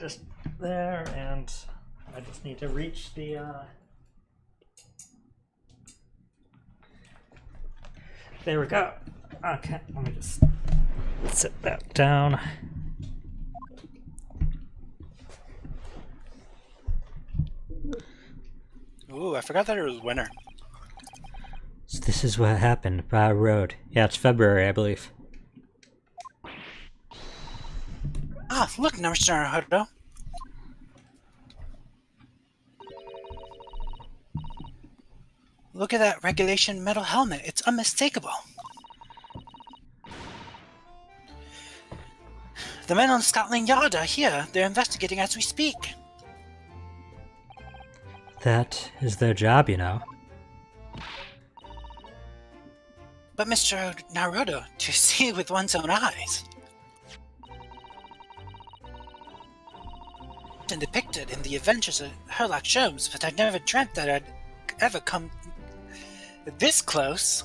just there, and I just need to reach the, There we go. Okay, let me just sit that down. Ooh, I forgot that it was winter. So this is what happened by road. Yeah, it's February, I believe. Ah, look, Mr. Naruto. Look at that regulation metal helmet. It's unmistakable. The men on Scotland Yard are here. They're investigating as we speak. That is their job, you know. But Mr. Naruto, to see with one's own eyes. And depicted in the adventures of Sherlock Holmes, but I never dreamt that I'd ever come this close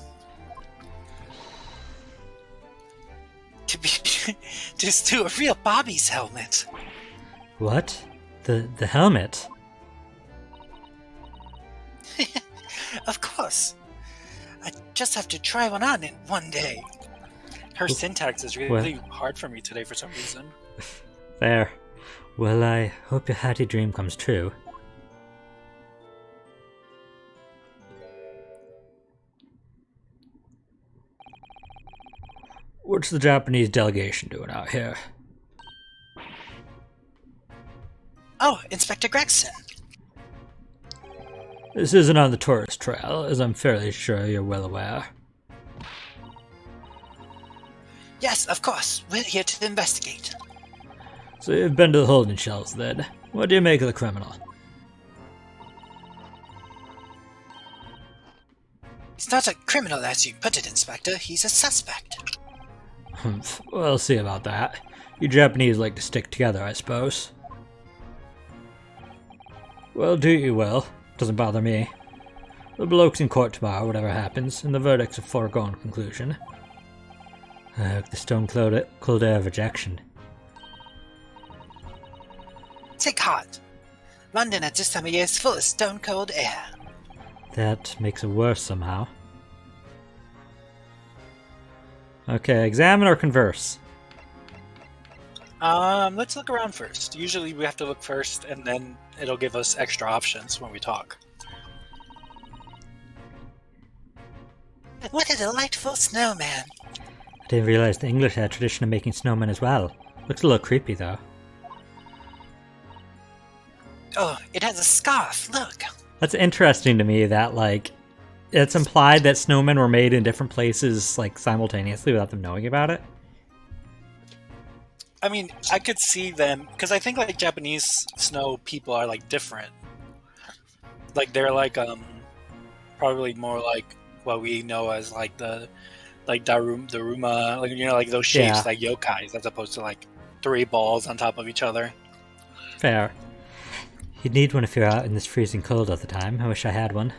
to be just to a real Bobby's helmet. What? The helmet? Of course. I just have to try one on in one day. Her syntax is really hard for me today for some reason. There. Well, I hope your hatty dream comes true. What's the Japanese delegation doing out here? Oh, Inspector Gregson. This isn't on the tourist trail, as I'm fairly sure you're well aware. Yes, of course. We're here to investigate. So you've been to the holding shells, then. What do you make of the criminal? He's not a criminal as you put it, Inspector. He's a suspect. Humph. We'll see about that. You Japanese like to stick together, I suppose. Well, do you well. Doesn't bother me. The bloke's in court tomorrow, whatever happens, and the verdict's a foregone conclusion. The stone-cold air of rejection. Take heart. London at this time of year is full of stone-cold air. That makes it worse somehow. Okay, examine or converse? Let's look around first. Usually we have to look first, and then it'll give us extra options when we talk. What a delightful snowman! I didn't realize the English had a tradition of making snowmen as well. Looks a little creepy, though. Oh, it has a scarf, look! That's interesting to me that, like, it's implied that snowmen were made in different places, like, simultaneously without them knowing about it. I mean, I could see them, because I think, like, Japanese snow people are, like, different. Like, they're, like, probably more like what we know as, like, the Daruma, like, you know, like, those shapes, Yeah. like yokais, as opposed to, like, 3 balls on top of each other. Fair. You'd need one if you're out in this freezing cold all the time. I wish I had one.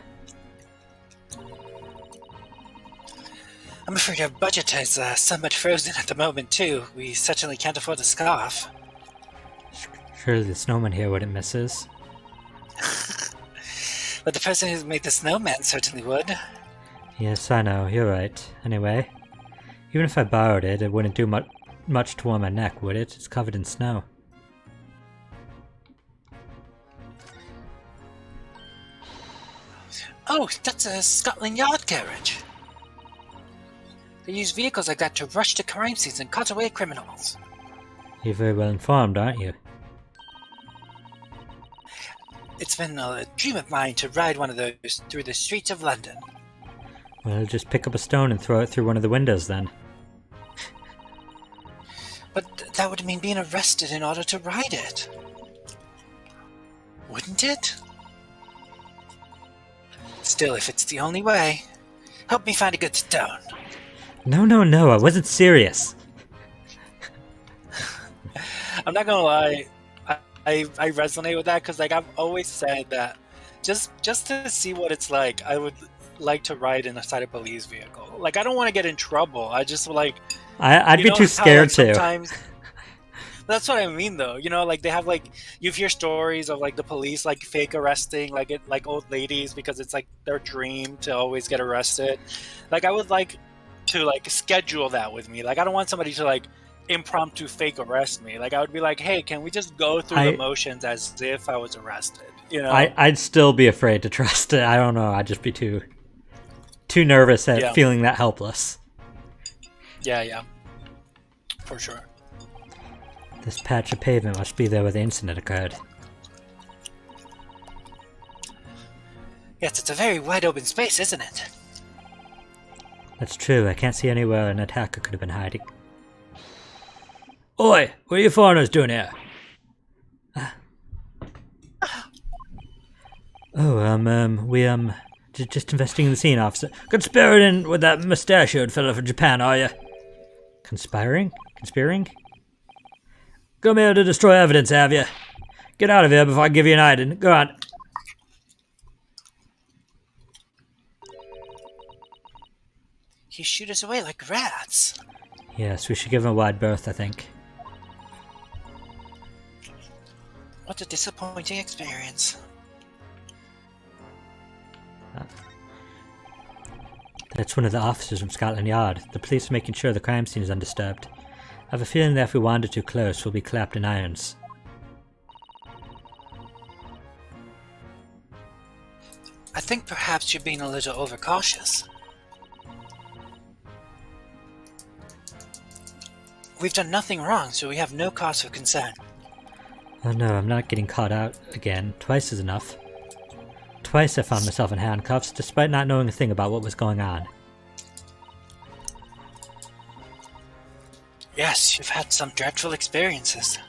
I'm afraid our budget is somewhat frozen at the moment, too. We certainly can't afford a scarf. Surely the snowman here wouldn't miss his. But the person who made the snowman certainly would. Yes, I know, you're right. Anyway, even if I borrowed it, it wouldn't do much to warm my neck, would it? It's covered in snow. Oh, that's a Scotland Yard carriage. They use vehicles like that to rush to crime scenes and cut away criminals. You're very well informed, aren't you? It's been a dream of mine to ride one of those through the streets of London. Well, just pick up a stone and throw it through one of the windows then. But that would mean being arrested in order to ride it. Wouldn't it? Still, if it's the only way, help me find a good stone. No, I wasn't serious. I'm not gonna lie, I resonate with that because, like, I've always said that just to see what it's like, I would like to ride inside a police vehicle. Like, I don't want to get in trouble. I just like I'd be too scared to. That's what I mean, though. You know, like they have like you hear stories of like the police like fake arresting like old ladies because it's like their dream to always get arrested. Like I would like to like schedule that with me. Like I don't want somebody to like impromptu fake arrest me. Like I would be like, hey, can we just go through the I motions as if I was arrested? You know? I'd still be afraid to trust it. I don't know. I'd just be too nervous at Yeah. feeling that helpless. Yeah, for sure. This patch of pavement must be there where the incident occurred. Yes, it's a very wide open space, isn't it? That's true. I can't see anywhere an attacker could have been hiding. Oi! What are you foreigners doing here? Just investigating the scene, officer. Conspiring with that mustachioed fellow from Japan, are you? Conspiring? Conspiring? Come here to destroy evidence, have you? Get out of here before I give you an hiding. Go on. He shoot us away like rats. Yes, we should give him a wide berth, I think. What a disappointing experience. That's one of the officers from Scotland Yard. The police are making sure the crime scene is undisturbed. I have a feeling that if we wander too close, we'll be clapped in irons. I think perhaps you're being a little overcautious. We've done nothing wrong, so we have no cause for concern. Oh no, I'm not getting caught out again. Twice is enough. Twice I found myself in handcuffs, despite not knowing a thing about what was going on. Yes, you've had some dreadful experiences.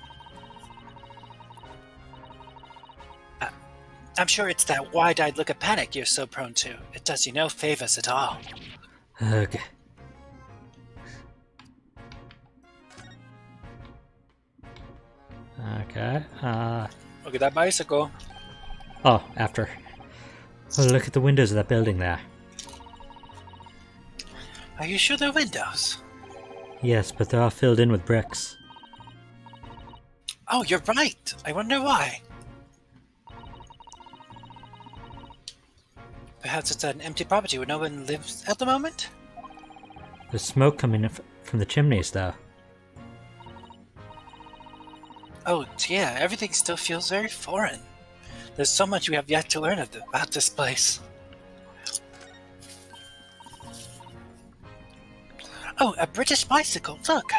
I'm sure it's that wide-eyed look of panic you're so prone to. It does you no favors at all. Ugh. Okay, Look at that bicycle. oh, after. Oh, look at the windows of that building there. Are you sure they're windows? Yes, but they're all filled in with bricks. Oh, you're right. I wonder why. Perhaps it's an empty property where no one lives at the moment? There's smoke coming from the chimneys, though. Oh, yeah, everything still feels very foreign. There's so much we have yet to learn about this place. Oh, a British bicycle, look!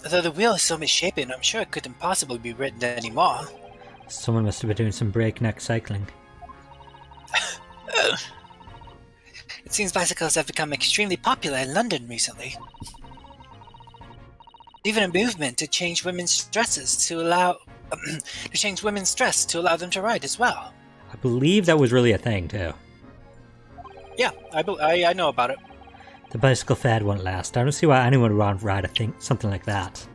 Though the wheel is so misshapen, I'm sure it couldn't possibly be written anymore. Someone must have been doing some breakneck cycling. It seems bicycles have become extremely popular in London recently. Even a movement to change women's dresses to allow women's dress to allow them to ride as well. I believe that was really a thing, too. Yeah, I know about it. The bicycle fad won't last. I don't see why anyone would ride a thing, something like that.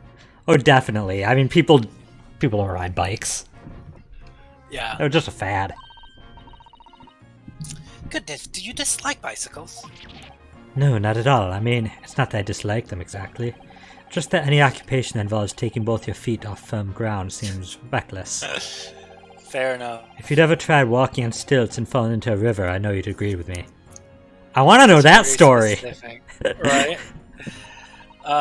Oh, definitely. I mean, people don't ride bikes. Yeah. They're just a fad. Goodness, do you dislike bicycles? No, not at all. I mean, it's not that I dislike them exactly. Just that any occupation that involves taking both your feet off firm ground seems reckless. Fair enough. If you'd ever tried walking on stilts and fallen into a river, I know you'd agree with me. I want to know that story! Specific, right?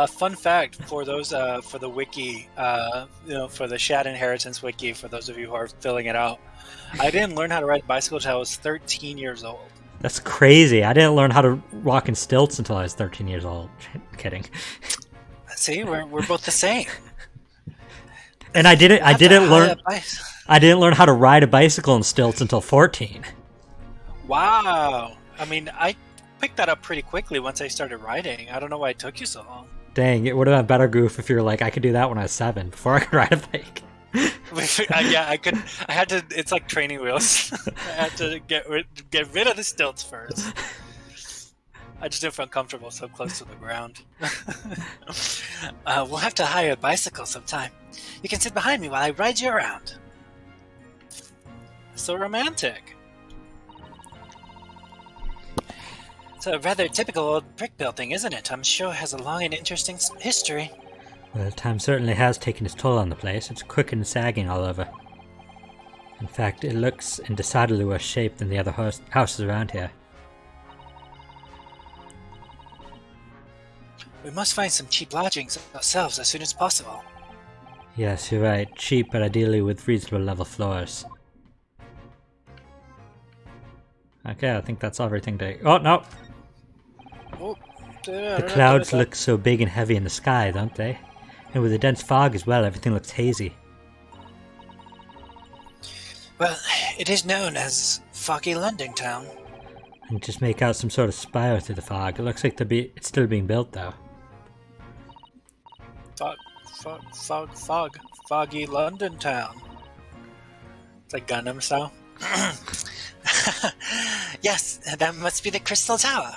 Fun fact for those, for the wiki, for the Shad Inheritance wiki, for those of you who are filling it out, I didn't learn how to ride a bicycle until I was 13 years old. That's crazy. I didn't learn how to walk in stilts until I was 13 years old. Kidding. See, we're both the same. And I didn't learn how to ride a bicycle in stilts until 14. Wow. I mean, I picked that up pretty quickly once I started riding. I don't know why it took you so long. Dang, it would have been better goof if you were like, I could do that when I was 7, before I could ride a bike. Yeah, I could. I had to. It's like training wheels. I had to get rid of the stilts first. I just didn't feel comfortable so close to the ground. We'll have to hire a bicycle sometime. You can sit behind me while I ride you around. So romantic. It's a rather typical old brick building, isn't it? I'm sure it has a long and interesting history. Well, time certainly has taken its toll on the place. It's crooked and sagging all over. In fact, it looks in decidedly worse shape than the other houses around here. We must find some cheap lodgings ourselves as soon as possible. Yes, you're right. Cheap, but ideally with reasonable level floors. Okay, I think that's everything to... Oh, no! Oh. The clouds look so big and heavy in the sky, don't they? And with the dense fog as well, everything looks hazy. Well, it is known as Foggy London Town. And just make out some sort of spire through the fog. It looks like it's still being built, though. Foggy London Town. It's like Gundam style. Yes, that must be the Crystal Tower.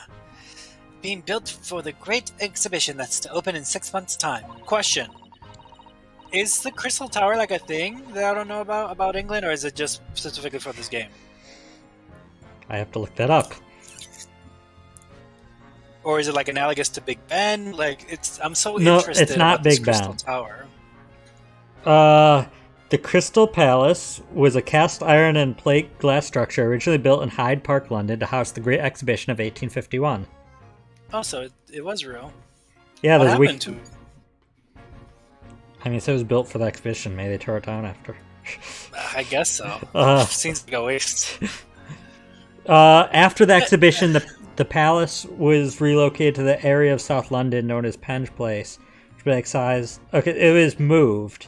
Being built for the great exhibition that's to open in 6 months' time. Question. Is the Crystal Tower like a thing that I don't know about England, or is it just specifically for this game? I have to look that up. Or is it like analogous to Big Ben? Like, I'm so No, interested it's not about this Big Crystal Ben. Tower. The Crystal Palace was a cast iron and plate glass structure originally built in Hyde Park, London to house the Great Exhibition of 1851. Oh, so it was real. Yeah, What there's happened to it? I mean, so it was built for the exhibition. Maybe they tore it down after. I guess so. Seems like a waste. After the exhibition, the palace was relocated to the area of South London known as Penge Place, which was like size. Okay, it was moved,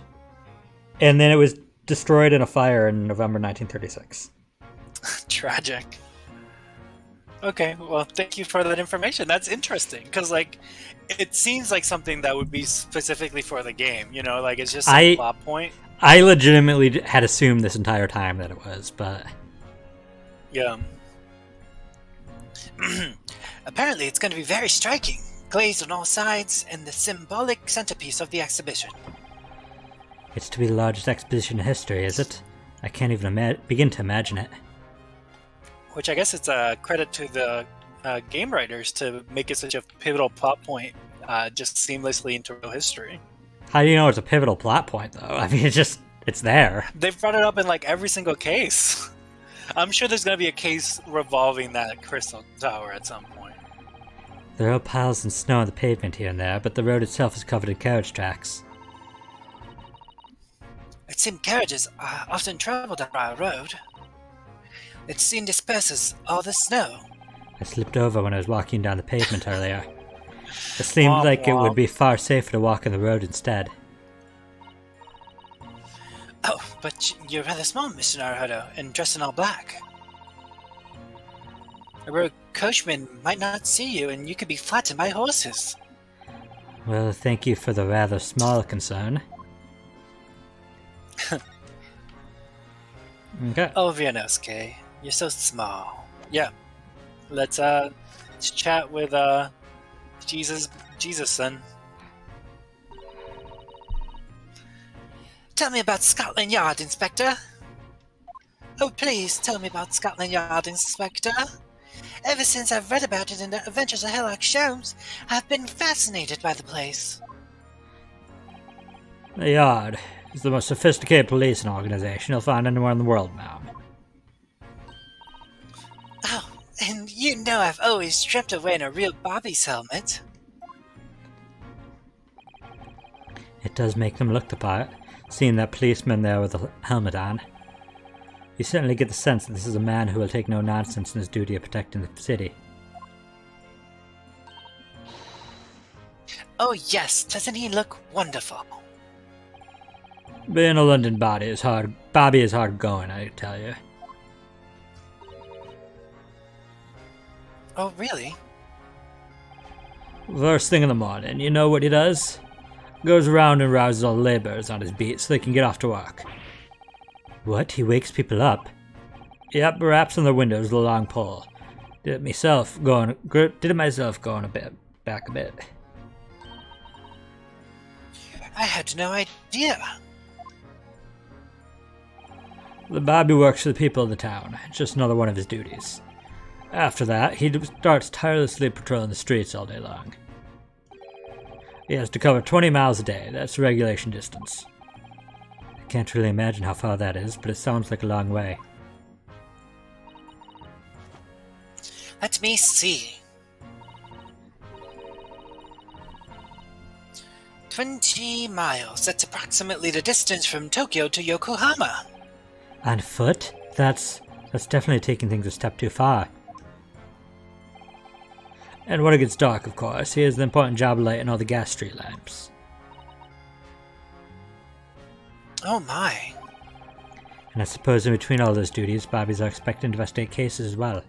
and then it was destroyed in a fire in November 1936. Tragic. Okay, well, thank you for that information. That's interesting, because, like, it seems like something that would be specifically for the game, you know? Like, it's just a plot point. I legitimately had assumed this entire time that it was, but... Yeah. Apparently, it's going to be very striking. Glazed on all sides, and the symbolic centerpiece of the exhibition. It's to be the largest exhibition in history, is it? I can't even begin to imagine it. Which I guess it's a credit to the game writers to make it such a pivotal plot point just seamlessly into real history. How do you know it's a pivotal plot point, though? I mean, it's there. They've brought it up in, like, every single case. I'm sure there's going to be a case revolving that Crystal Tower at some point. There are piles of snow on the pavement here and there, but the road itself is covered in carriage tracks. It seems carriages often travel down our road. It soon disperses all the snow. I slipped over when I was walking down the pavement earlier. It seemed like it would be far safer to walk on the road instead. Oh, but you're rather small, Mr. Naruhodo, and dressed in all black. A road coachman might not see you, and you could be flattened by horses. Well, thank you for the rather small concern. Okay. Oh, Vianosuke, you're so small. Yeah. Let's chat with Jesus-son. Tell me about Scotland Yard, Inspector. Oh, please tell me about Scotland Yard, Inspector. Ever since I've read about it in the Adventures of Sholmes, I've been fascinated by the place. The Yard is the most sophisticated policing organization you'll find anywhere in the world, ma'am. Oh, and you know I've always dreamt of wearing a real Bobby's helmet. It does make them look the part, seeing that policeman there with the helmet on. You certainly get the sense that this is a man who will take no nonsense in his duty of protecting the city. Oh yes, doesn't he look wonderful? Being a London Bobby is hard going, I tell you. Oh really? First thing in the morning, you know what he does? Goes around and rouses all the labourers on his beat so they can get off to work. What? He wakes people up? Yep, raps on their windows with a long pole. Did it myself going a bit back a bit. I had no idea. The Bobby works for the people of the town. It's just another one of his duties. After that, he starts tirelessly patrolling the streets all day long. He has to cover 20 miles a day. That's the regulation distance. I can't really imagine how far that is, but it sounds like a long way. Let me see. 20 miles. That's approximately the distance from Tokyo to Yokohama. On foot? That's definitely taking things a step too far. And when it gets dark, of course, he has the important job of lighting all the gas street lamps. Oh my. And I suppose in between all those duties, Bobbies are expected to investigate cases as well.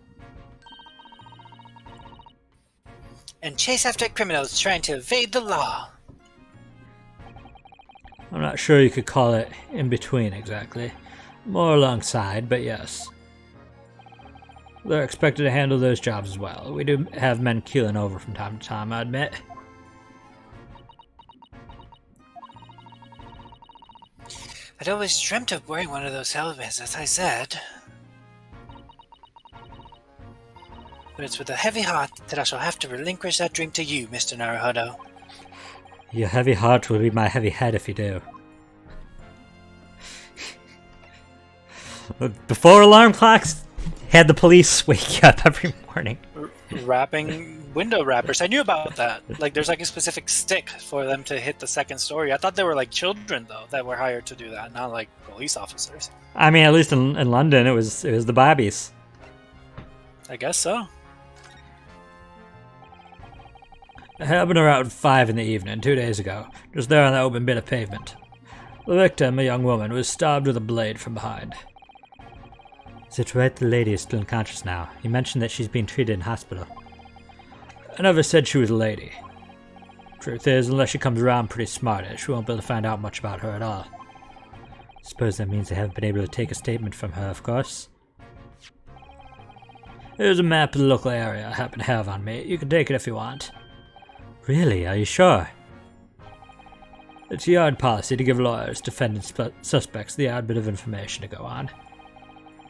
And chase after criminals trying to evade the law. I'm not sure you could call it in between exactly. More alongside, but yes. They're expected to handle those jobs as well. We do have men keeling over from time to time, I admit. I'd always dreamt of wearing one of those helmets, as I said. But it's with a heavy heart that I shall have to relinquish that dream to you, Mr. Naruhodo. Your heavy heart will be my heavy head if you do. Before alarm clocks, had the police wake you up every morning. Wrapping window wrappers. I knew about that. Like, there's like a specific stick for them to hit the second story. I thought they were like children, though, that were hired to do that, not like police officers. I mean, at least in London, it was the Bobbies. I guess so. It happened around 5 in the evening, 2 days ago, just there on that open bit of pavement. The victim, a young woman, was stabbed with a blade from behind. Is it right the lady is still unconscious now? You mentioned that she's being treated in hospital. I never said she was a lady. Truth is, unless she comes around pretty smartish, we won't be able to find out much about her at all. Suppose that means I haven't been able to take a statement from her, of course. Here's a map of the local area I happen to have on me. You can take it if you want. Really? Are you sure? It's yard policy to give lawyers, defendants, suspects the odd bit of information to go on.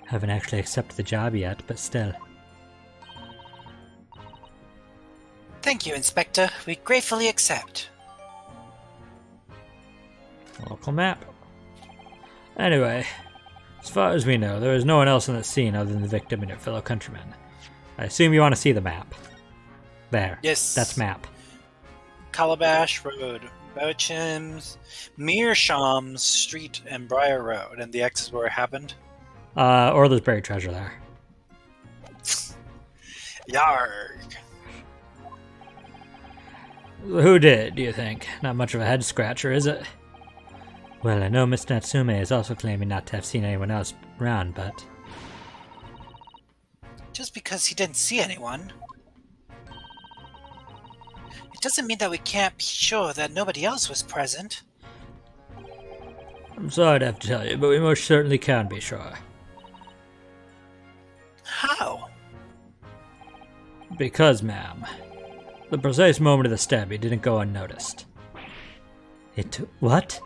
Haven't actually accepted the job yet, but still. Thank you, Inspector. We gratefully accept. Local map. Anyway, as far as we know, there is no one else on the scene other than the victim and your fellow countrymen. I assume you want to see the map. There. Yes. That's map. Calabash Road, Beauchamps, Meerschaum's Street, and Briar Road. And the X is where it happened? Or there's buried treasure there. Yarg. Who did, do you think? Not much of a head scratcher, is it? Well, I know Mr. Natsume is also claiming not to have seen anyone else around, but... Just because he didn't see anyone, it doesn't mean that we can't be sure that nobody else was present. I'm sorry to have to tell you, but we most certainly can be sure. How? Because, ma'am, the precise moment of the stabbing didn't go unnoticed. What?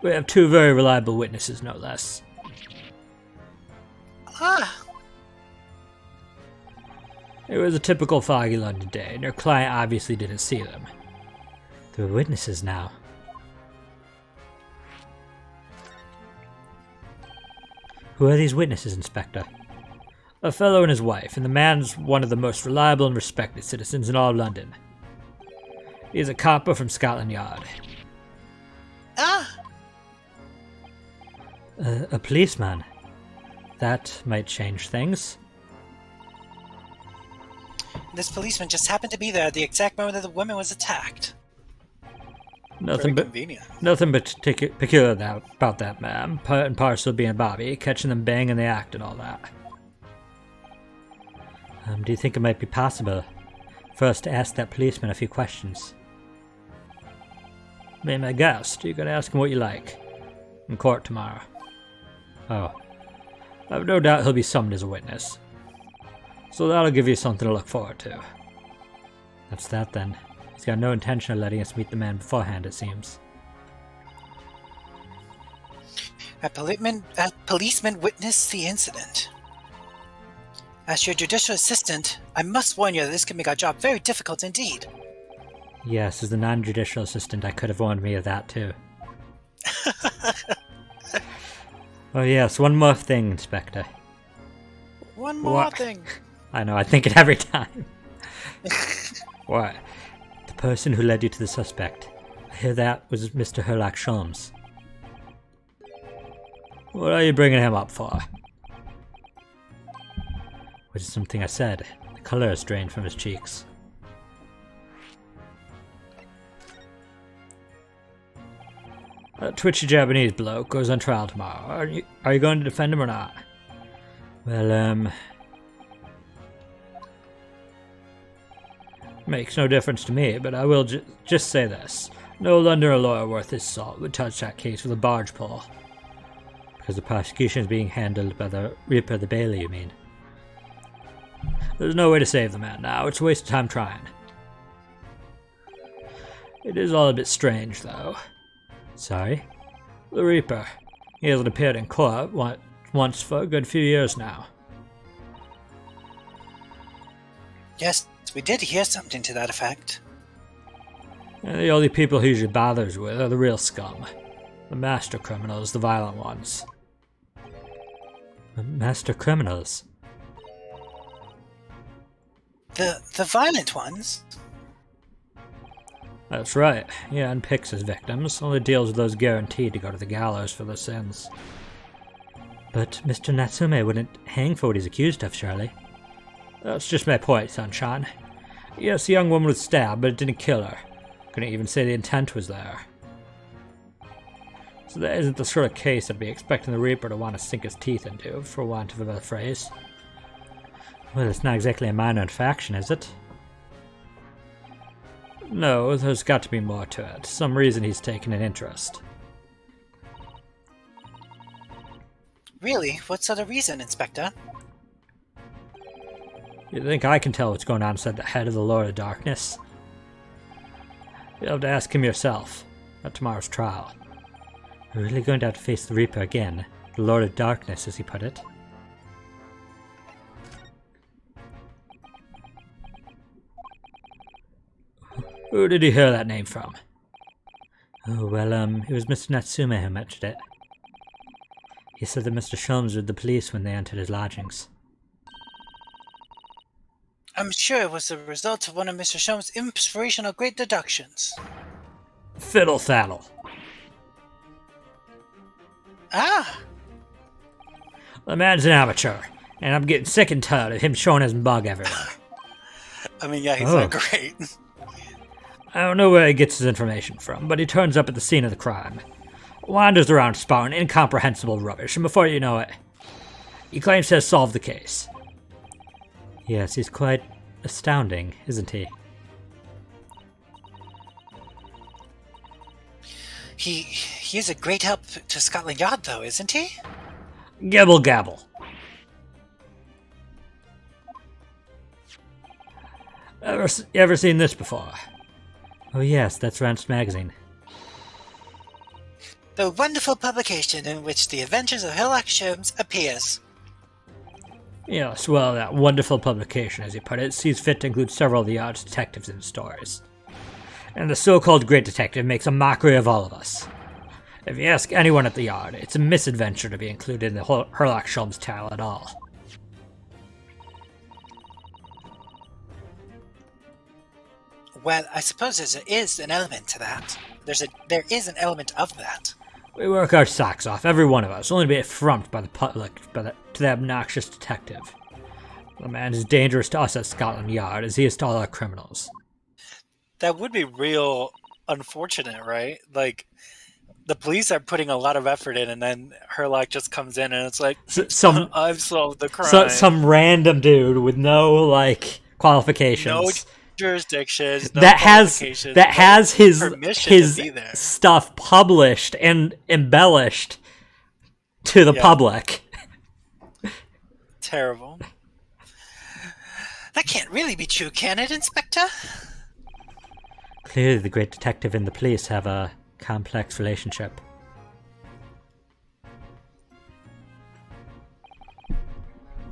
We have 2 very reliable witnesses, no less. Ah. It was a typical foggy London day, and your client obviously didn't see them. They're witnesses now. Who are these witnesses, Inspector? A fellow and his wife, and the man's one of the most reliable and respected citizens in all of London. He is a copper from Scotland Yard. Ah! A policeman. That might change things. This policeman just happened to be there at the exact moment that the woman was attacked. Nothing Very but convenient. nothing but peculiar about that, ma'am. Part and parcel being Bobby, catching them banging the act and all that. Do you think it might be possible for us to ask that policeman a few questions? Be my guest. You can ask him what you like. In court tomorrow. Oh. I've no doubt he'll be summoned as a witness. So that'll give you something to look forward to. That's that then. He's got no intention of letting us meet the man beforehand, it seems. A policeman witnessed the incident. As your judicial assistant, I must warn you that this can make our job very difficult indeed. Yes, as the non-judicial assistant, I could have warned me of that too. Oh yes, one more thing, Inspector. One more thing. I know, I think it every time. What? The person who led you to the suspect. I hear that was Mr. Sholmes. What are you bringing him up for? Which is something I said. The colour has drained from his cheeks. That twitchy Japanese bloke goes on trial tomorrow. Are you going to defend him or not? Well, makes no difference to me, but I will just say this. No Londoner lawyer worth his salt would touch that case with a barge pole. Because the prosecution is being handled by the Reaper the Bailey, you mean? There's no way to save the man now. It's a waste of time trying. It is all a bit strange, though. Sorry? The Reaper. He hasn't appeared in court once for a good few years now. Yes, we did hear something to that effect. And the only people he usually bothers with are the real scum. The master criminals, the violent ones. The master criminals? The violent ones? That's right. He unpicks his victims, only deals with those guaranteed to go to the gallows for their sins. But Mr. Natsume wouldn't hang for what he's accused of, surely? That's just my point, Sunshine. Yes, the young woman was stabbed, but it didn't kill her. Couldn't even say the intent was there. So that isn't the sort of case I'd be expecting the Reaper to want to sink his teeth into, for want of a better phrase. Well, it's not exactly a minor infraction, is it? No, there's got to be more to it. Some reason he's taken an interest. Really? What sort of reason, Inspector? You think I can tell what's going on inside the head of the Lord of Darkness? You'll have to ask him yourself at tomorrow's trial. We're really going to have to face the Reaper again. The Lord of Darkness, as he put it. Who did he hear that name from? Oh, well, it was Mr. Natsume who mentioned it. He said that Mr. Sholmes was with the police when they entered his lodgings. I'm sure it was the result of one of Mr. Sholmes' inspirational great deductions. Fiddle faddle. Ah! The man's an amateur, and I'm getting sick and tired of him showing his mug everywhere. I mean, yeah, he's not great. I don't know where he gets his information from, but he turns up at the scene of the crime. Wanders around spouting incomprehensible rubbish, and before you know it, he claims to have solved the case. Yes, he's quite astounding, isn't he? He is a great help to Scotland Yard, though, isn't he? Gabble gabble. Ever seen this before? Oh yes, that's Rance Magazine. The wonderful publication in which the adventures of Sherlock Holmes appears. Yes, well, that wonderful publication, as you put it, sees fit to include several of the Yard's detectives in the stories. And the so-called great detective makes a mockery of all of us. If you ask anyone at the Yard, it's a misadventure to be included in the Sherlock Holmes tale at all. Well, I suppose there is an element to that. There is an element of that. We work our socks off, every one of us, only to be affronted by the public, to the obnoxious detective. The man is as dangerous to us at Scotland Yard as he is to all our criminals. That would be real unfortunate, right? Like, the police are putting a lot of effort in, and then Sherlock just comes in and it's like, I've solved the crime. Some random dude with no, qualifications. No jurisdictions, no that has his to be there. Stuff published and embellished to the public. Terrible. That can't really be true, can it, Inspector? Clearly the great detective and the police have a complex relationship.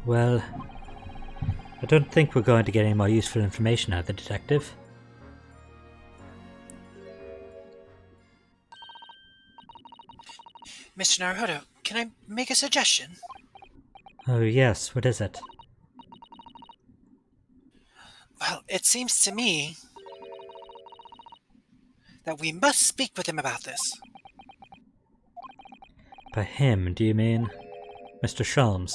Well, I don't think we're going to get any more useful information out of the detective. Mr. Naruto, can I make a suggestion? Oh yes, what is it? Well, it seems to me that we must speak with him about this. By him, do you mean Mr. Sholmes?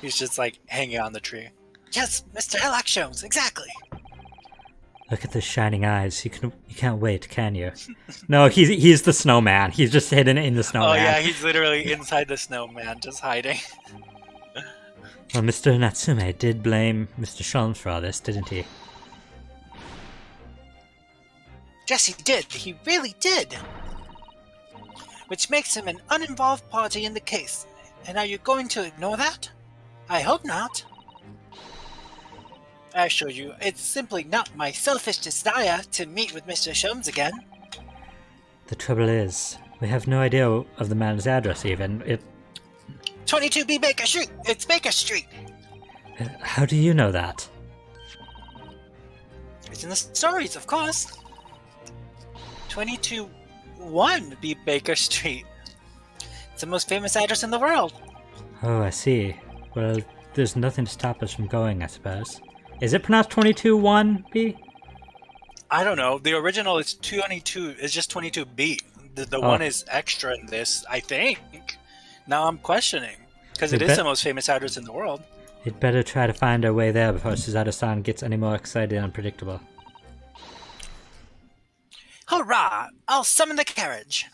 He's just like hanging on the tree. Yes, Mr. Sherlock Sholmes, exactly. Look at the shining eyes. You can't wait, can you? No, he's the snowman. He's just hidden in the snowman. Oh yeah, he's literally inside the snowman, just hiding. Well, Mr. Natsume did blame Mr. Sholmes for all this, didn't he? Yes, he did. He really did. Which makes him an uninvolved party in the case. And are you going to ignore that? I hope not. I assure you, it's simply not my selfish desire to meet with Mr. Sholmes again. The trouble is, we have no idea of the man's address even. 22B Baker Street! It's Baker Street! How do you know that? It's in the stories, of course. 22-1B Baker Street. It's the most famous address in the world. Oh, I see. Well, there's nothing to stop us from going, I suppose. Is it pronounced 22-1B? I don't know. The original is 22. It's just 22B. The one is extra in this, I think. Now I'm questioning. Because it is the most famous address in the world. You'd better try to find our way there before Suzato-san gets any more excited and unpredictable. Hurrah! I'll summon the carriage.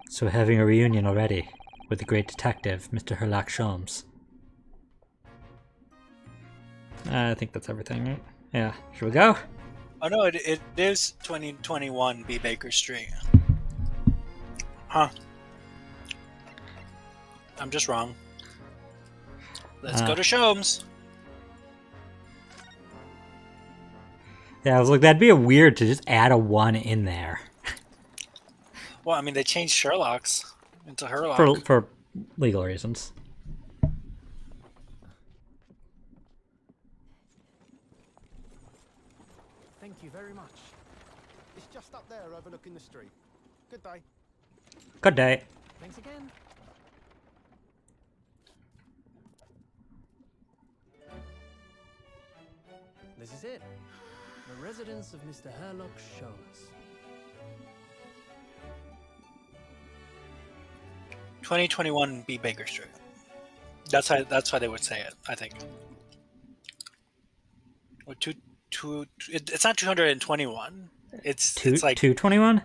So we're having a reunion already with the great detective, Mr. Sherlock Sholmes. I think that's everything, right? Yeah. Should we go? Oh no, it is 2021 B Baker Street. Huh. I'm just wrong. Let's go to Sholmes. Yeah, I was like, that'd be weird to just add a 1 in there. Well, I mean, they changed Sherlock's into Herlock. For legal reasons. Thank you very much. It's just up there overlooking the street. Good day. Good day. Thanks again. This is it. The residence of Mr. Sherlock Sholmes. 2021 B Baker Street. That's how they would say it, I think. Or it's not 221. It's like 221?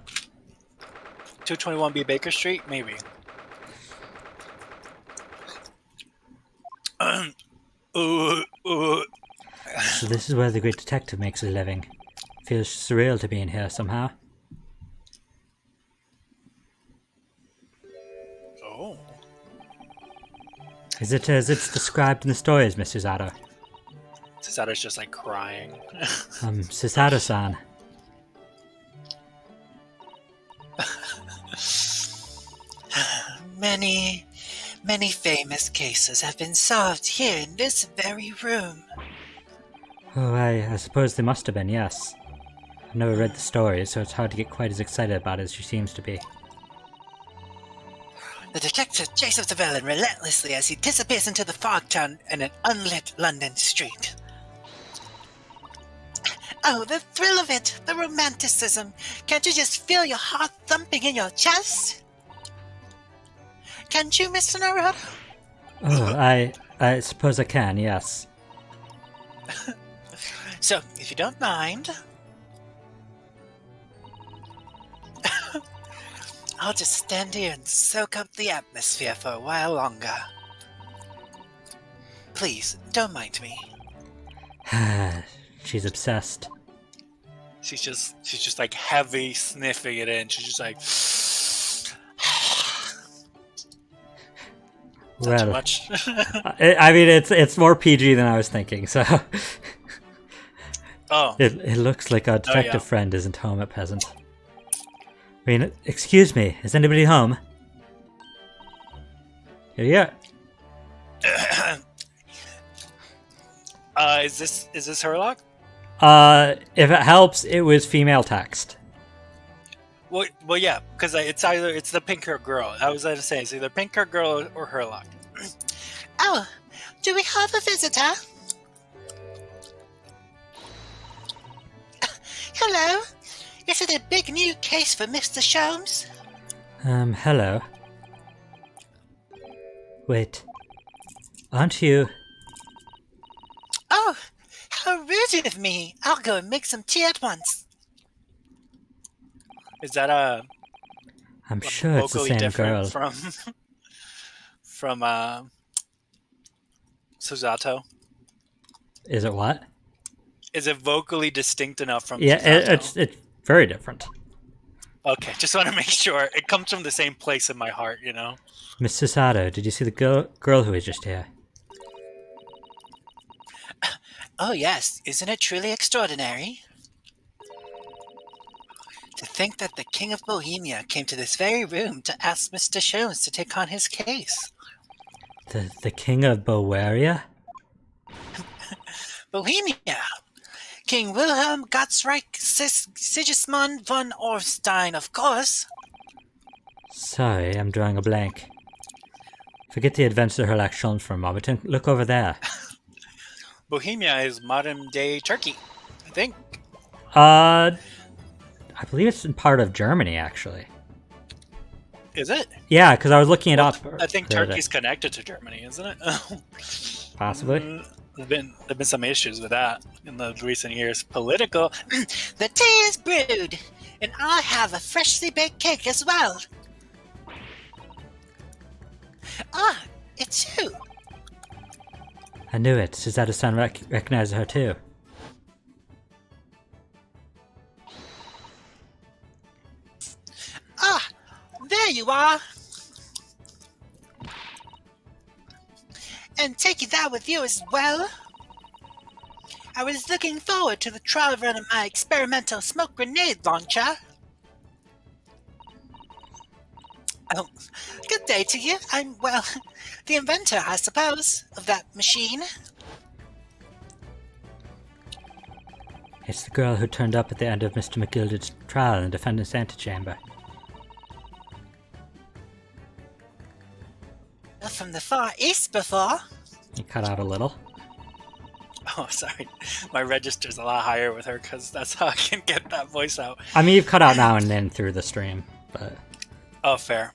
221 B Baker Street, maybe. So this is where the great detective makes his living. Feels surreal to be in here somehow. Oh. Is it as it's described in the stories, Mr. Zato? Susato's just like crying. Susato-san. Many famous cases have been solved here in this very room. Oh, I suppose they must have been, yes. I've never read the stories, so it's hard to get quite as excited about it as she seems to be. The detective chases the villain relentlessly as he disappears into the fog town in an unlit London street. Oh, the thrill of it! The romanticism! Can't you just feel your heart thumping in your chest? Can't you, Mr. Naruto? Oh, I suppose I can, yes. So, if you don't mind, I'll just stand here and soak up the atmosphere for a while longer. Please, don't mind me. She's obsessed. She's just like heavy sniffing it in. She's just like, not too much. I mean, it's more PG than I was thinking, so. Oh. It looks like our detective friend isn't home at present. I mean, excuse me, is anybody home? Here you are. Is this Sherlock? If it helps, it was female text. Well, yeah, because it's the pink hair girl. I was going to say it's either pink hair girl or Sherlock. Oh, do we have a visitor? Hello. Is it a big new case for Mr. Sholmes? Hello. Wait. Aren't you... Oh, how rude of me. I'll go and make some tea at once. Is that a I'm sure it's the vocally same different girl. from Susato? Is it what? Is it vocally distinct enough from Yeah, Susato? it's very different. Okay, just want to make sure. It comes from the same place in my heart, Miss Susato, did you see the girl who was just here? Oh yes, isn't it truly extraordinary? To think that the King of Bohemia came to this very room to ask Mr. Sholmes to take on his case. The King of Bowaria? Bohemia! King Wilhelm Gottsreich Sigismund von Orstein, of course. Sorry, I'm drawing a blank. Forget the adventures of Sherlock Holmes for a moment and look over there. Bohemia is modern day Turkey, I think. I believe it's in part of Germany, actually. Is it? Yeah, because I was looking it up. I think the other day. Turkey's connected to Germany, isn't it? Possibly. There've been some issues with that in the recent years. Political. The tea is brewed, and I have a freshly baked cake as well. Ah, it's you. I knew it. Susato-san recognized her too. Ah, there you are. And taking that with you as well. I was looking forward to the trial run of my experimental smoke grenade launcher. Oh, good day to you. I'm, well, the inventor, I suppose, of that machine. It's the girl who turned up at the end of Mr. McGilder's trial in the defendant's antechamber. From the Far East before. You cut out a little. Oh, sorry. My register's a lot higher with her because that's how I can get that voice out. I mean, you've cut out now and then through the stream, but... Oh, fair.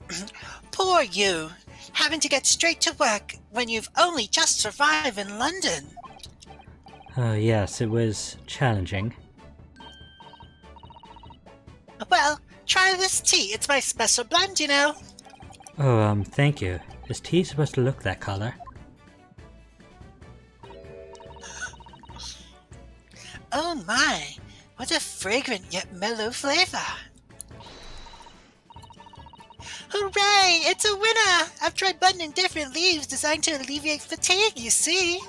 Poor you, having to get straight to work when you've only just arrived in London. Oh yes, it was challenging. Well, try this tea. It's my special blend, you know. Oh, thank you. Is tea supposed to look that color? Oh my, what a fragrant yet mellow flavor. Hooray, it's a winner! I've tried blending different leaves designed to alleviate fatigue, you see.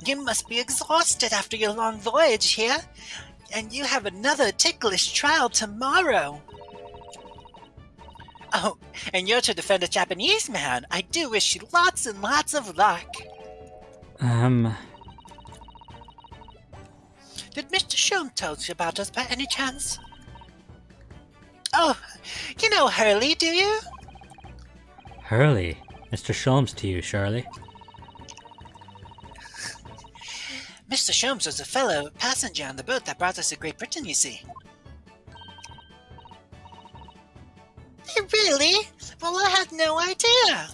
You must be exhausted after your long voyage here, and you have another ticklish trial tomorrow. Oh, and you're to defend a Japanese man. I do wish you lots and lots of luck. Did Mr. Sholmes tell you about us by any chance? Oh, you know Hurley, do you? Hurley. Mr. Sholmes to you, Shirley. Mr. Sholmes was a fellow passenger on the boat that brought us to Great Britain, you see. Really? Well, I had no idea.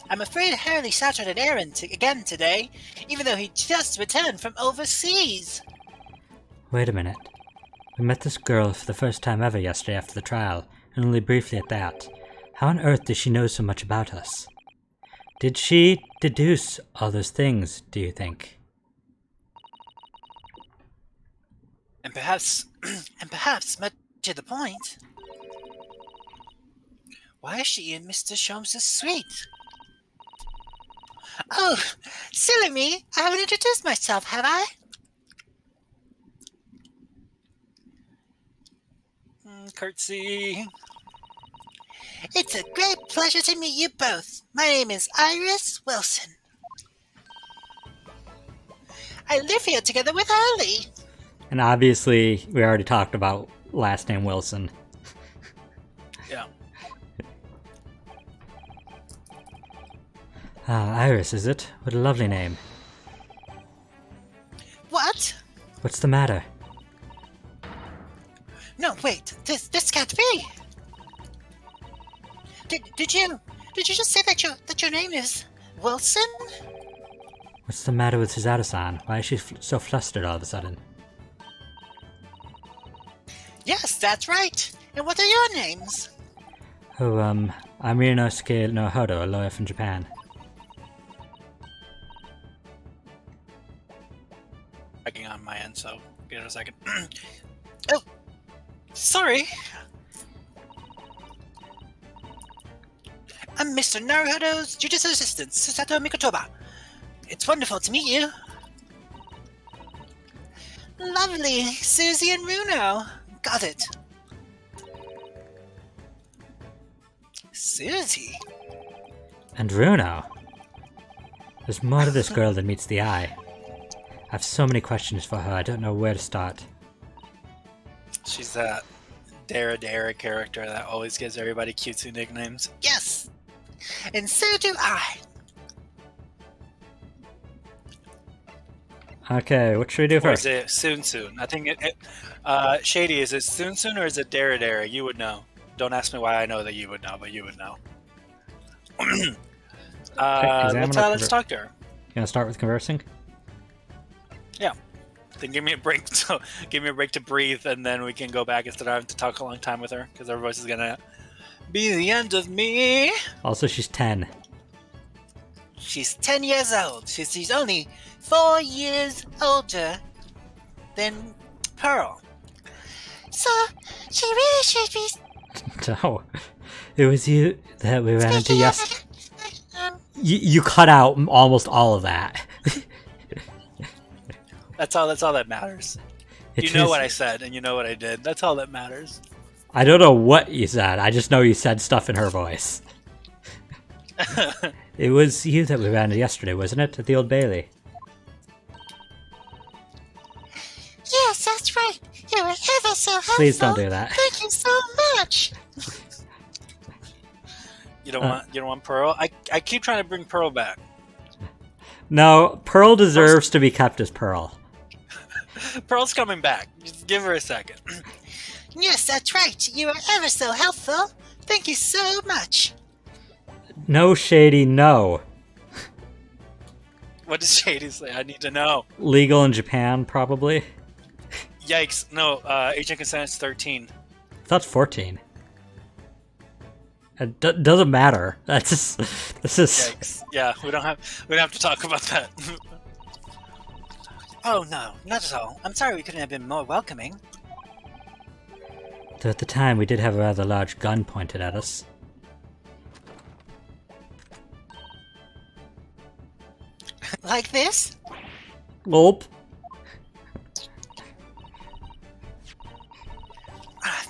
I'm afraid Hurley sat on an errand again today, even though he just returned from overseas. Wait a minute. We met this girl for the first time ever yesterday after the trial, and only briefly at that. How on earth does she know so much about us? Did she deduce all those things, do you think? And perhaps much to the point, why is she in Mr. Sholmes' suite? Oh, silly me! I haven't introduced myself, have I? Curtsy. It's a great pleasure to meet you both. My name is Iris Wilson. I live here together with Harley. And obviously, we already talked about last name Wilson. Yeah. Ah, Iris, is it? What a lovely name. What? What's the matter? No, wait. This can't be. Did you just say that your name is Wilson? What's the matter with Suzaru-san? Why is she so flustered all of a sudden? Yes, that's right. And what are your names? Oh, I'm Ryunosuke no Hodo, a lawyer from Japan. Checking on my end, so give it a second. Oh, sorry. I'm Mr. Naruhodo's jujitsu assistant, Susato Mikotoba. It's wonderful to meet you. Lovely, Susie and Runo. Got it. Susie? And Runo! There's more to this girl than meets the eye. I have so many questions for her, I don't know where to start. She's that Dara character that always gives everybody cutesy nicknames. Yes. And so do I. Okay, what should we do Or first? is it soon? I think Shady, is it soon or is it Dara? You would know. Don't ask me why I know that you would know, but you would know. Let's talk to her. You gonna start with conversing? Yeah. Then give me a break. So give me a break to breathe, and then we can go back instead of having to talk a long time with her, because her voice is gonna be the end of me. Also, she's 10. She's 10 years old. She's only 4 years older than Pearl. So, she really should be... No. It was you that we ran into speaking yesterday. of- You cut out almost all of that. That's all that matters. You know what I said, and you know what I did. That's all that matters. I don't know what you said. I just know you said stuff in her voice. It was you that we ran into yesterday, wasn't it? At the Old Bailey. Yes, that's right. You were ever so helpful. Please don't do that. Thank you so much. You don't want Pearl? I keep trying to bring Pearl back. No, Pearl deserves to be kept as Pearl. Pearl's coming back. Just give her a second. Yes, that's right. You were ever so helpful. Thank you so much. No, Shady, no. What does Shady say? I need to know. Legal in Japan, probably. Yikes! No, agent consent is 13. That's 14. It doesn't matter. That's just, this is. Yikes! Yeah, we don't have to talk about that. Oh, no, not at all. I'm sorry we couldn't have been more welcoming. Though at the time we did have a rather large gun pointed at us. Like this? Gulp.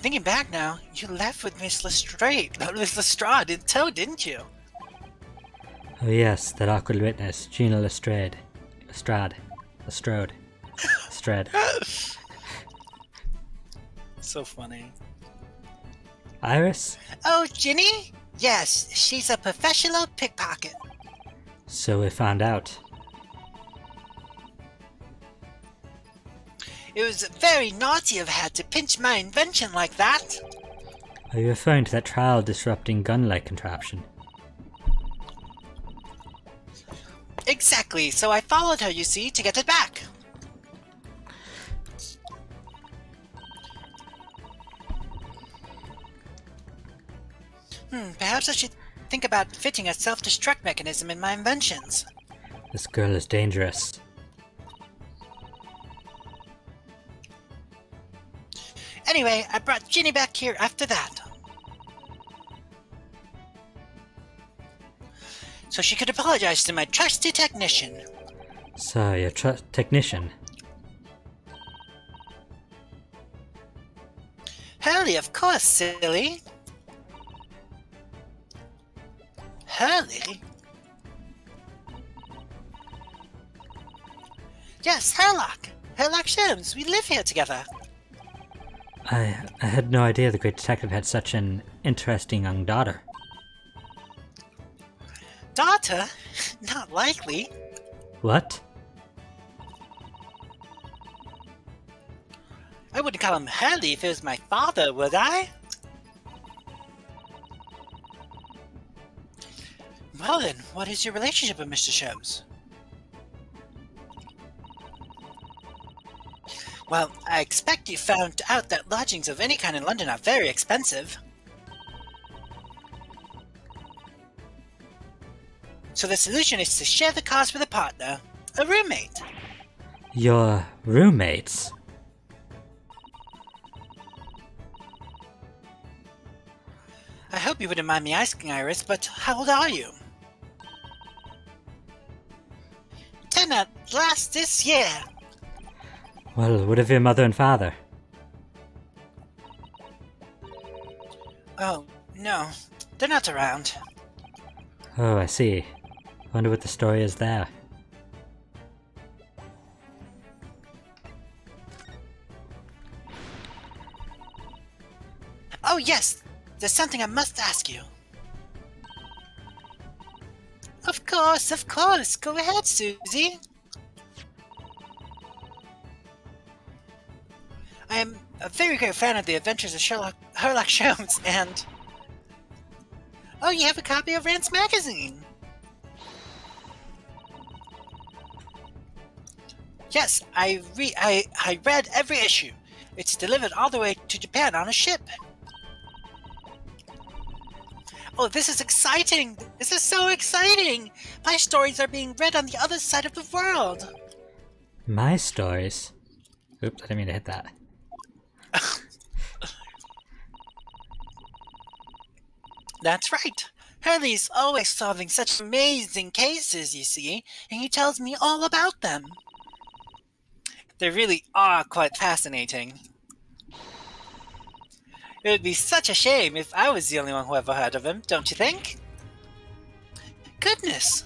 Thinking back now, you left with Miss Lestrade in tow, didn't you? Oh yes, that awkward witness, Gina Lestrade. Lestrade. So funny. Iris? Oh, Ginny? Yes, she's a professional pickpocket. So we found out. It was very naughty of her to pinch my invention like that. Are you referring to that trial disrupting gun-like contraption? Exactly, so I followed her, you see, to get it back. Perhaps I should think about fitting a self-destruct mechanism in my inventions. This girl is dangerous. Anyway, I brought Ginny back here after that. So she could apologize to my trusty technician. So, your technician. Hurley, of course, silly. Hurley? Yes, Sherlock. Sherlock Sholmes. We live here together. I had no idea the great detective had such an interesting young daughter. Daughter? Not likely. What? I wouldn't call him Hurley if it was my father, would I? Well then, what is your relationship with Mr. Sholmes? Well, I expect you found out that lodgings of any kind in London are very expensive. So the solution is to share the cost with a partner, a roommate. Your roommates? I hope you wouldn't mind me asking, Iris, but how old are you? 10 at last this year. Well, what of your mother and father? Oh, no. They're not around. Oh, I see. Wonder what the story is there. Oh, yes! There's something I must ask you. Of course, of course. Go ahead, Susie. I am a very great fan of the adventures of Sherlock Holmes, and... Oh, you have a copy of Rance magazine! Yes, I read every issue. It's delivered all the way to Japan on a ship. Oh, this is exciting! This is so exciting! My stories are being read on the other side of the world! My stories? Oops, I didn't mean to hit that. That's right. Hurley's always solving such amazing cases, you see, and he tells me all about them. They really are quite fascinating. It would be such a shame if I was the only one who ever heard of him, don't you think? Goodness!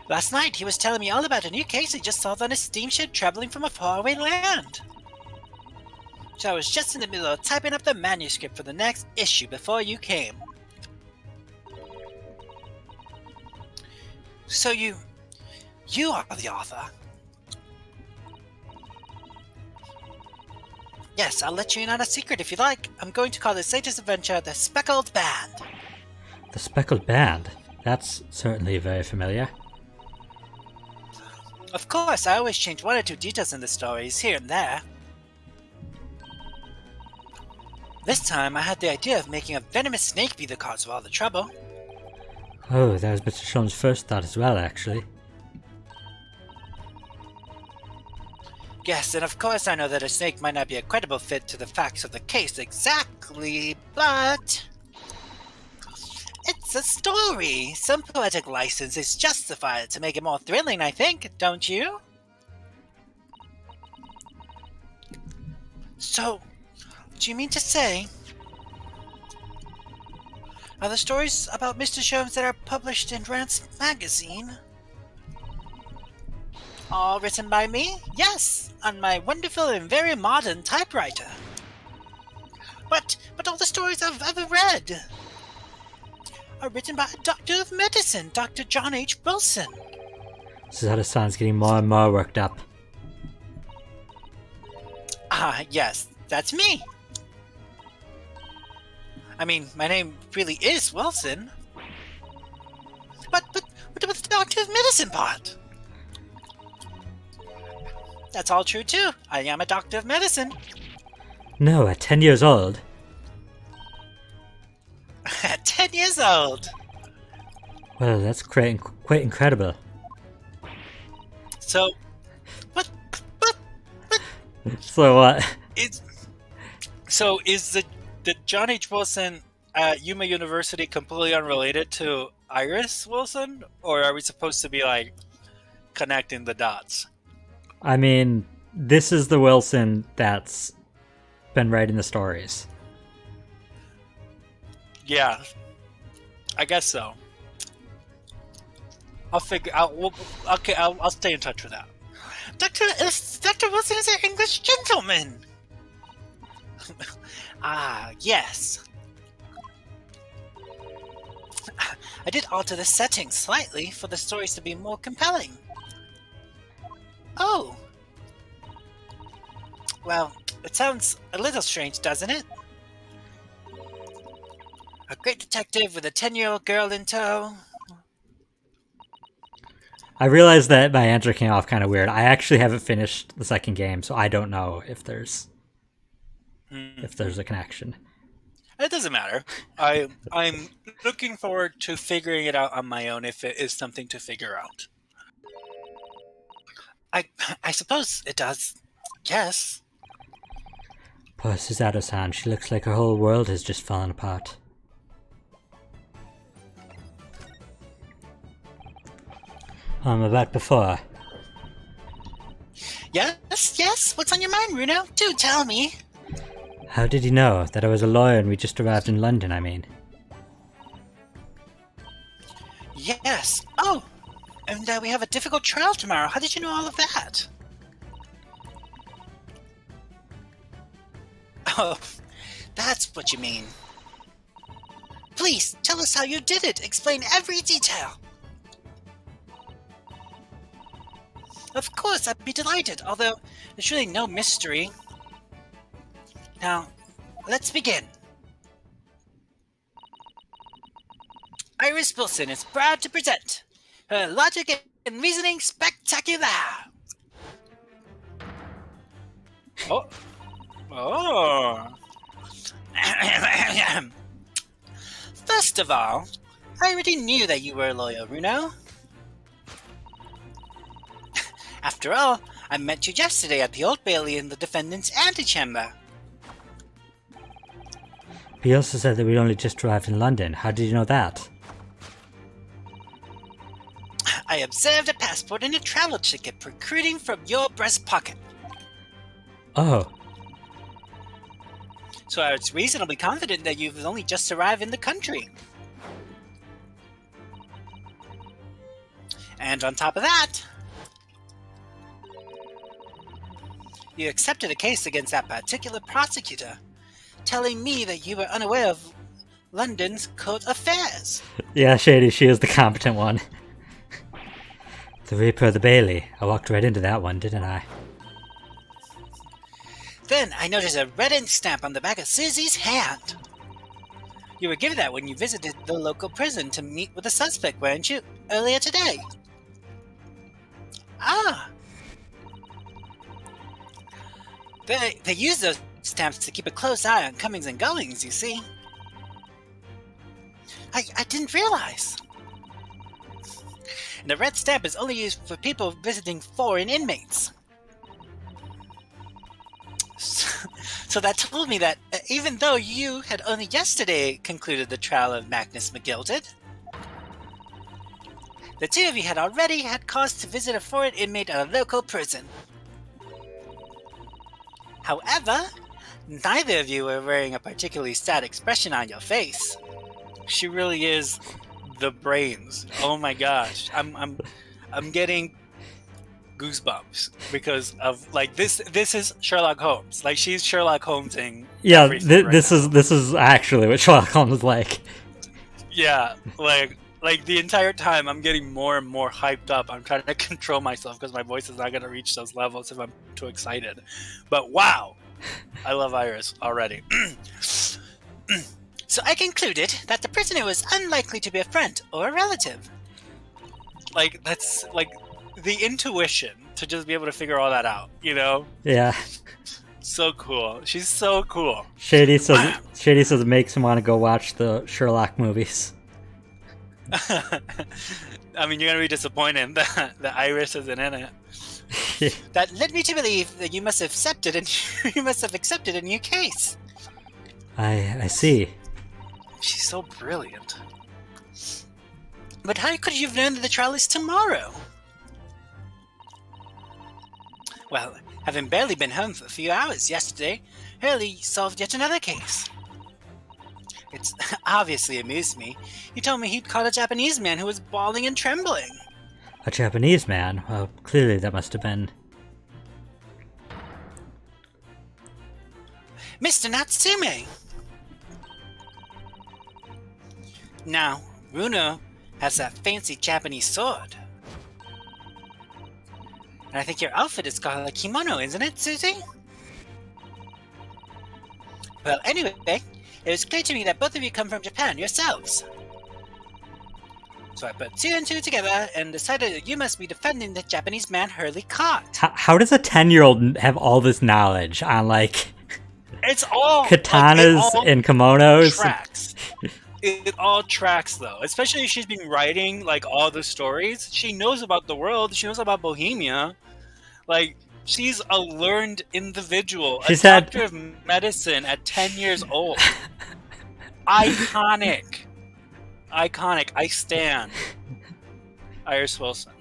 Last night he was telling me all about a new case he just solved on a steamship traveling from a faraway land. So I was just in the middle of typing up the manuscript for the next issue before you came. So you are the author? Yes, I'll let you in on a secret if you like. I'm going to call this latest adventure The Speckled Band. The Speckled Band? That's certainly very familiar. Of course, I always change one or two details in the stories, here and there. This time, I had the idea of making a venomous snake be the cause of all the trouble. Oh, that was Mr. Sholmes' first thought as well, actually. Yes, and of course I know that a snake might not be a credible fit to the facts of the case exactly, but... It's a story! Some poetic license is justified to make it more thrilling, I think, don't you? So, do you mean to say... Are the stories about Mr. Sholmes that are published in Rance magazine all written by me? Yes, on my wonderful and very modern typewriter. But all the stories I've ever read are written by a doctor of medicine, Dr. John H. Wilson. Zeta-san's getting more and more worked up. Yes, that's me. I mean, my name really is Wilson. But what about the doctor of medicine part? That's all true too. I am a doctor of medicine. No, at 10 years old. At 10 years old. Well, that's quite incredible. So, what? So what? Is the John H. Wilson at Yuma University completely unrelated to Iris Wilson, or are we supposed to be like connecting the dots? I mean, this is the Wilson that's been writing the stories. Yeah, I guess so. I'll figure out. Okay, I'll stay in touch with that. Dr. Wilson is an English gentleman. Ah, yes. I did alter the setting slightly for the stories to be more compelling. Oh. Well, it sounds a little strange, doesn't it? A great detective with a 10-year-old girl in tow. I realized that my answer came off kind of weird. I actually haven't finished the second game, so I don't know if there's a connection. It doesn't matter. I'm looking forward to figuring it out on my own if it is something to figure out. I suppose it does. Yes. Poor Susato-san, she looks like her whole world has just fallen apart. About before. Yes. What's on your mind, Bruno? Do tell me. How did you know that I was a lawyer and we just arrived in London, I mean? Yes. Oh, and we have a difficult trial tomorrow. How did you know all of that? Oh, that's what you mean. Please, tell us how you did it. Explain every detail. Of course, I'd be delighted, although there's really no mystery. Now, let's begin. Iris Wilson is proud to present her logic and reasoning spectacular. Oh. First of all, I already knew that you were a lawyer, Bruno. After all, I met you yesterday at the Old Bailey in the defendant's antechamber. He also said that we'd only just arrived in London. How did you know that? I observed a passport and a travel ticket protruding from your breast pocket. Oh. So I was reasonably confident that you've only just arrived in the country. And on top of that, you accepted a case against that particular prosecutor, telling me that you were unaware of London's court affairs. Yeah, Shady, she is the competent one. The Reaper of the Bailey. I walked right into that one, didn't I? Then I noticed a red ink stamp on the back of Susie's hand. You were given that when you visited the local prison to meet with the suspect, weren't you, earlier today? Ah! They use those stamps to keep a close eye on comings and goings, you see. I didn't realize. And the red stamp is only used for people visiting foreign inmates. So that told me that even though you had only yesterday concluded the trial of Magnus McGilded, the two of you had already had cause to visit a foreign inmate at a local prison. However, neither of you were wearing a particularly sad expression on your face. She really is the brains. Oh my gosh. I'm getting goosebumps because of like this is Sherlock Holmes. Like she's Sherlock Holmesing. Yeah, everything this right is actually what Sherlock Holmes is like. Yeah, like the entire time I'm getting more and more hyped up. I'm trying to control myself because my voice is not going to reach those levels if I'm too excited. But wow, I love Iris already. So I concluded that the prisoner was unlikely to be a friend or a relative. Like that's like the intuition to just be able to figure all that out, you know? Yeah. So cool. She's so cool. Shady says it makes him want to go watch the Sherlock movies. I mean, you're gonna be disappointed that the Iris isn't in it. That led me to believe that you must have accepted a new case. I see. She's so brilliant. But how could you have known that the trial is tomorrow? Well, having barely been home for a few hours yesterday, Hurley solved yet another case. It's obviously amused me. He told me he'd caught a Japanese man who was bawling and trembling. A Japanese man? Well, clearly that must have been... Mr. Natsume! Now, Runo has that fancy Japanese sword. And I think your outfit is called a kimono, isn't it, Susie? Well, anyway, it was clear to me that both of you come from Japan yourselves. So I put 2 and 2 together and decided that you must be defending the Japanese man Hurley caught. How does a 10-year-old have all this knowledge on, like... It's all... katanas like, and kimonos? Tracks. It all tracks, though. Especially if she's been writing, like, all the stories. She knows about the world. She knows about Bohemia. Like, she's a learned individual. She's a doctor of medicine at 10 years old. Iconic. Iconic. I stand. Iris Wilson.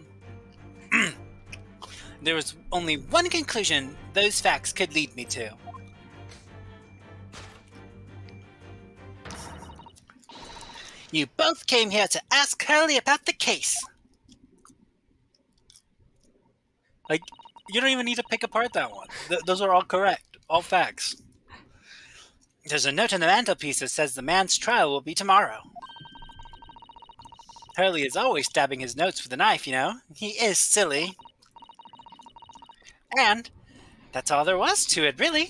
There was only one conclusion those facts could lead me to. You both came here to ask Hurley about the case. Like, you don't even need to pick apart that one. Those are all correct. All facts. There's a note on the mantelpiece that says the man's trial will be tomorrow. Hurley is always stabbing his notes with a knife, you know. He is silly. And that's all there was to it, really.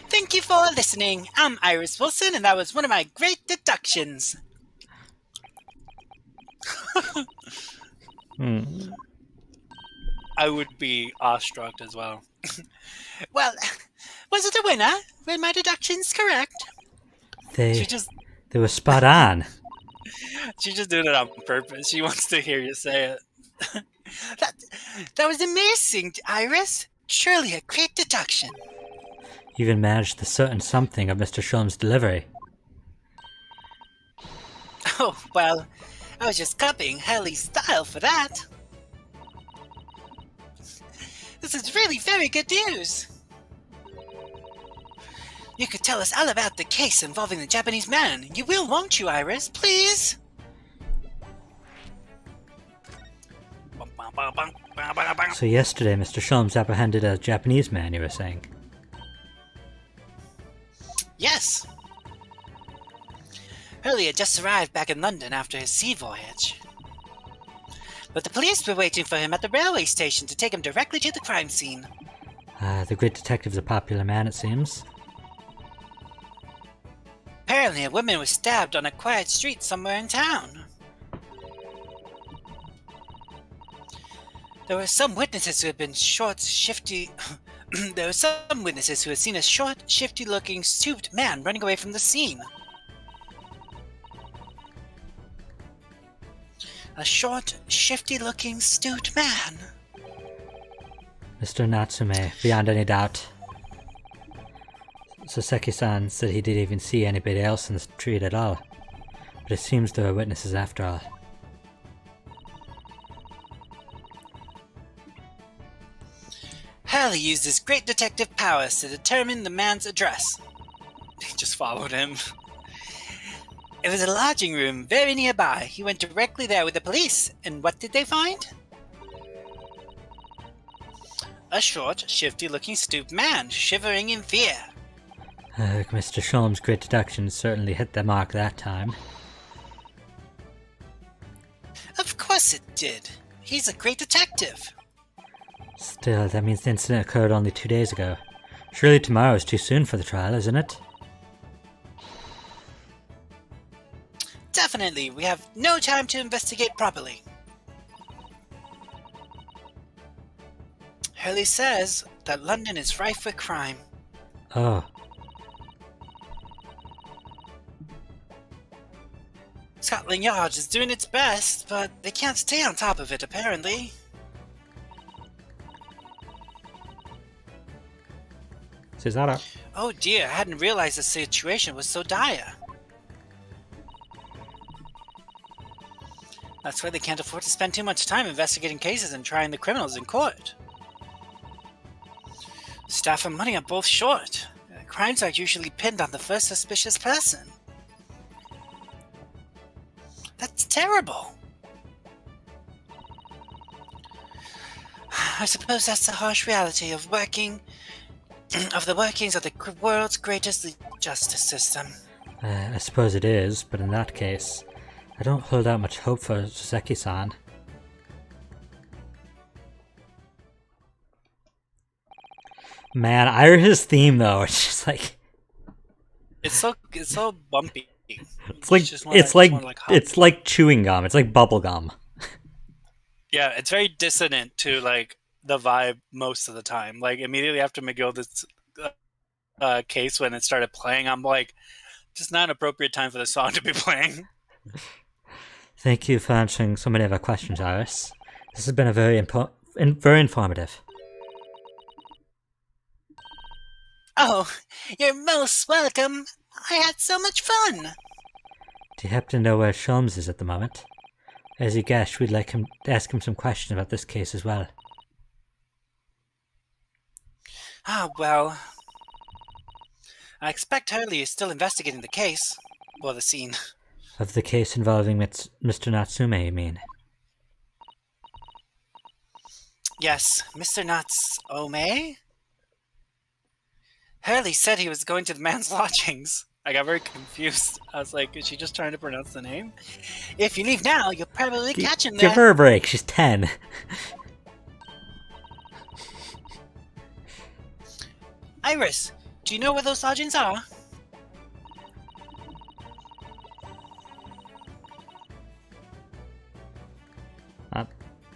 Thank you for listening. I'm Iris Wilson, and that was one of my great deductions. I would be awestruck as well. Well, was it a winner? Were my deductions correct? They were spot on. She just did it on purpose. She wants to hear you say it. That was amazing, Iris. Surely a great deduction. You even managed the certain something of Mr. Sholmes' delivery. Oh, well, I was just copying Hurley's style for that. This is really very good news. You could tell us all about the case involving the Japanese man. You will, won't you, Iris? Please? So yesterday, Mr. Sholmes apprehended a Japanese man, you were saying? Yes. Hurley had just arrived back in London after his sea voyage. But the police were waiting for him at the railway station to take him directly to the crime scene. The great detective's a popular man, it seems. Apparently, a woman was stabbed on a quiet street somewhere in town. There were some witnesses who had been There were some witnesses who had seen a short, shifty-looking, stooped man running away from the scene. A short, shifty-looking, stooped man. Mr. Natsume, beyond any doubt. Soseki-san said he didn't even see anybody else in the street at all. But it seems there were witnesses after all. Hurley used his great detective powers to determine the man's address. He just followed him. It was a lodging room very nearby. He went directly there with the police, and what did they find? A short, shifty-looking stooped man, shivering in fear. Mr. Sholmes' great deductions certainly hit the mark that time. Of course it did. He's a great detective. Still, that means the incident occurred only 2 days ago. Surely tomorrow is too soon for the trial, isn't it? Definitely, we have no time to investigate properly. Hurley says that London is rife with crime. Oh. Scotland Yard is doing its best, but they can't stay on top of it, apparently. Cesaro. Oh dear, I hadn't realized the situation was so dire. That's why they can't afford to spend too much time investigating cases and trying the criminals in court. Staff and money are both short. crimes are usually pinned on the first suspicious person. That's terrible. I suppose that's the harsh reality of the workings of the world's greatest justice system. I suppose it is, but in that case, I don't hold out much hope for Soseki-san. Man, Irish's theme though, it's just like It's so bumpy. it's like chewing gum. It's like bubble gum. Yeah, it's very dissonant to like the vibe most of the time. Like immediately after McGilda's case, when it started playing, I'm like, just not an appropriate time for the song to be playing. Thank you for answering so many of our questions, Iris. This has been a very informative. Oh, you're most welcome. I had so much fun. Do you happen to know where Sholmes is at the moment? As you guessed, we'd like him to ask him some questions about this case as well. Ah, well. I expect Hurley is still investigating the case. Or the scene. Of the case involving Mr. Natsume, you mean? Yes, Mr. Natsume? Hurley said he was going to the man's lodgings. I got very confused. I was like, is she just trying to pronounce the name? If you leave now, you'll probably catch him there. Give her a break, she's 10. Iris, do you know where those lodgings are?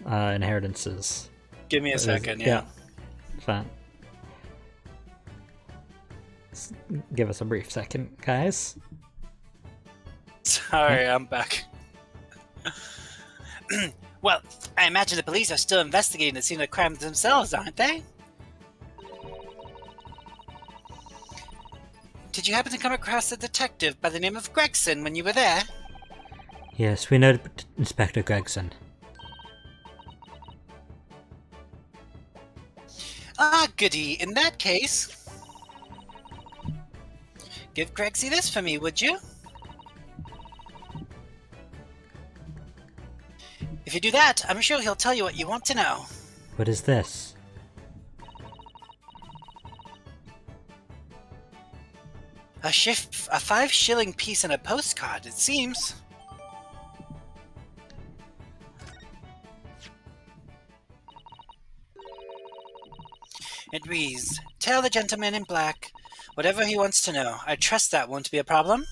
Inheritances. Give me a second, yeah. Fine. Give us a brief second, guys. Sorry, I'm back. Well, I imagine the police are still investigating the scene of the crime themselves, aren't they? Did you happen to come across a detective by the name of Gregson when you were there? Yes, we know Inspector Gregson. Ah, goody. In that case, give Gregsy this for me, would you? If you do that, I'm sure he'll tell you what you want to know. What is this? A 5-shilling piece and a postcard, it seems. It reads, "Tell the gentleman in black whatever he wants to know. I trust that won't be a problem."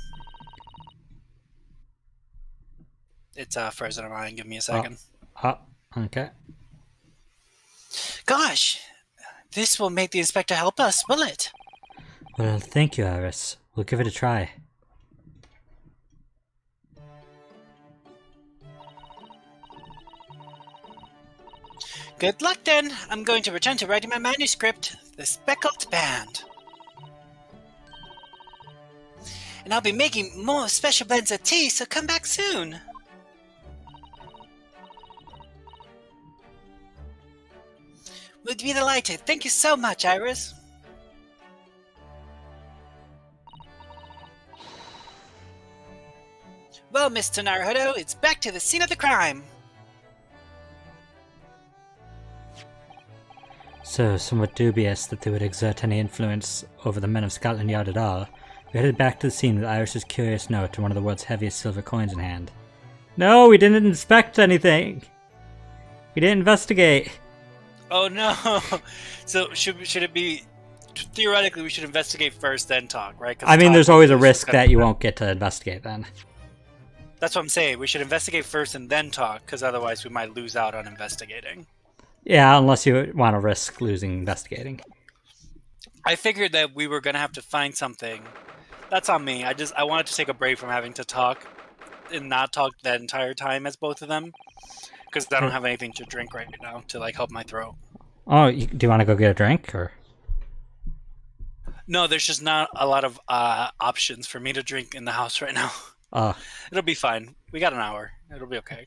It's frozen on mine. Give me a second. Okay. Gosh, this will make the inspector help us, will it? Well, thank you, Iris. We'll give it a try. Good luck then. I'm going to return to writing my manuscript, The Speckled Band. And I'll be making more special blends of tea, so come back soon. Would be delighted. Thank you so much, Iris. Well, Mr. Naruhodo, it's back to the scene of the crime. So, somewhat dubious that they would exert any influence over the men of Scotland Yard at all, we headed back to the scene with Iris's curious note and one of the world's heaviest silver coins in hand. No, we didn't inspect anything! We didn't investigate! Oh no! So should it be... Theoretically, we should investigate first, then talk, right? I mean, there's always a risk that you won't get to investigate then. That's what I'm saying. We should investigate first and then talk, because otherwise we might lose out on investigating. Yeah, unless you want to risk losing investigating. I figured that we were going to have to find something. That's on me. I wanted to take a break from having to talk and not talk that entire time as both of them, because I don't have anything to drink right now to like help my throat. Oh, do you want to go get a drink, or? No, there's just not a lot of options for me to drink in the house right now. Oh. It'll be fine. We got an hour. It'll be okay.